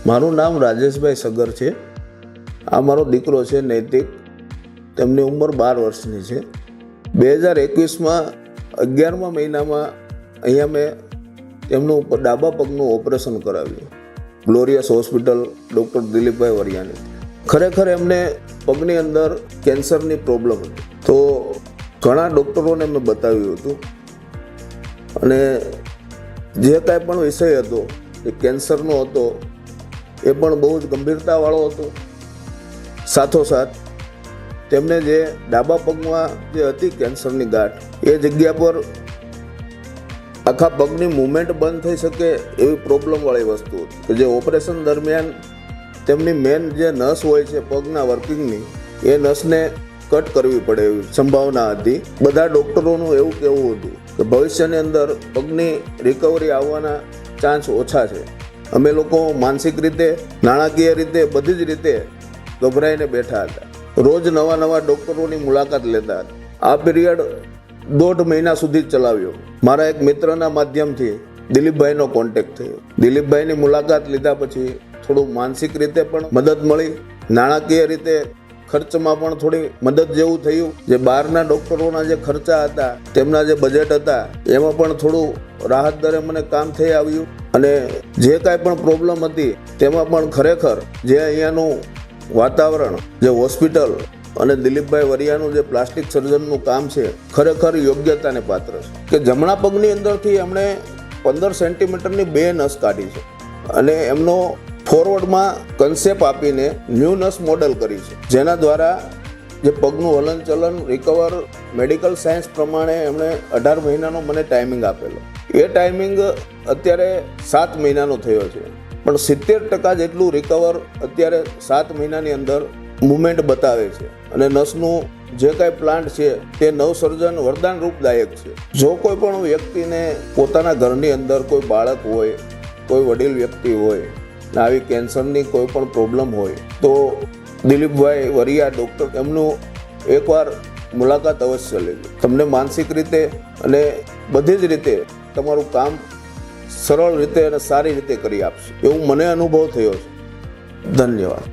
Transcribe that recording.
મારું નામ રાજેશભાઈ સગર છે. આ મારો દીકરો છે નૈતિક. તેમની ઉંમર 12 વર્ષની છે. 2021માં 11મા મહિનામાં અહીંયા મેં તેમનું ડાબા પગનું ઓપરેશન કરાવ્યું ગ્લોરિયસ હોસ્પિટલ ડૉક્ટર દિલીપભાઈ વરિયાની. ખરેખર એમને પગની અંદર કેન્સરની પ્રોબ્લેમ હતી. તો ઘણા ડૉક્ટરોને મેં બતાવ્યું હતું અને જે કાંઈ પણ વિષય હતો એ કેન્સરનો હતો, એ પણ બહુ જ ગંભીરતાવાળો હતો. સાથોસાથ તેમને જે ડાબા પગમાં જે હતી કેન્સરની ગાંઠ, એ જગ્યા પર આખા પગની મૂવમેન્ટ બંધ થઈ શકે એવી પ્રોબ્લેમવાળી વસ્તુ હતી કે જે ઓપરેશન દરમિયાન તેમની મેન જે નસ હોય છે પગના વર્કિંગની, એ નસને કટ કરવી પડે એવી સંભાવના હતી. બધા ડૉક્ટરોનું એવું કહેવું હતું કે ભવિષ્યની અંદર પગની રિકવરી આવવાના ચાન્સ ઓછા છે. અમે લોકો માનસિક રીતે, નાણાકીય રીતે, બધી જ રીતે ગભરાઈને બેઠા હતા. રોજ નવા નવા ડૉક્ટરોની મુલાકાત લેતા હતા. આ પીરિયડ 1.5 મહિના સુધી ચલાવ્યો. મારા એક મિત્રના માધ્યમથી દિલીપભાઈનો કોન્ટેક્ટ થયો. દિલીપભાઈની મુલાકાત લીધા પછી થોડું માનસિક રીતે પણ મદદ મળી, નાણાકીય રીતે ખર્ચમાં પણ થોડી મદદ જેવું થયું. જે બહારના ડૉક્ટરોના જે ખર્ચા હતા, તેમના જે બજેટ હતા, એમાં પણ થોડું રાહત દરે મને કામ થઈ આવ્યું. અને જે કાંઈ પણ પ્રોબ્લેમ હતી તેમાં પણ ખરેખર જે અહીંયાનું વાતાવરણ, જે હોસ્પિટલ અને દિલીપભાઈ વરિયાનું જે પ્લાસ્ટિક સર્જનનું કામ છે, ખરેખર યોગ્યતાને પાત્ર છે. કે જમણા પગની અંદરથી એમણે 15 સેન્ટીમીટરની 2 નસ કાઢી છે અને એમનો ફોરવર્ડમાં કન્સેપ્ટ આપીને ન્યૂ નસ મોડેલ કરી છે, જેના દ્વારા જે પગનું હલનચલન રિકવર મેડિકલ સાયન્સ પ્રમાણે એમણે 18 મહિનાનો મને ટાઈમિંગ આપેલો. એ ટાઈમિંગ અત્યારે 7 મહિનાનો થયો છે, પણ 70% જેટલું રિકવર અત્યારે 7 મહિનાની અંદર મુવમેન્ટ બતાવે છે. અને નસનું જે કાંઈ પ્લાન્ટ છે તે નવસર્જન વરદાન રૂપદાયક છે. જો કોઈ પણ વ્યક્તિને પોતાના ઘરની અંદર કોઈ બાળક હોય, કોઈ વડીલ વ્યક્તિ હોય, આવી કેન્સરની કોઈ પણ પ્રોબ્લેમ હોય, તો દિલીપભાઈ વરિયા ડૉક્ટર એમનું એકવાર મુલાકાત અવશ્ય લેજો. તમને માનસિક રીતે અને બધી જ રીતે તમારું કામ સરળ રીતે અને સારી રીતે કરી આપશે એવું મને અનુભવ થયો છે. ધન્યવાદ.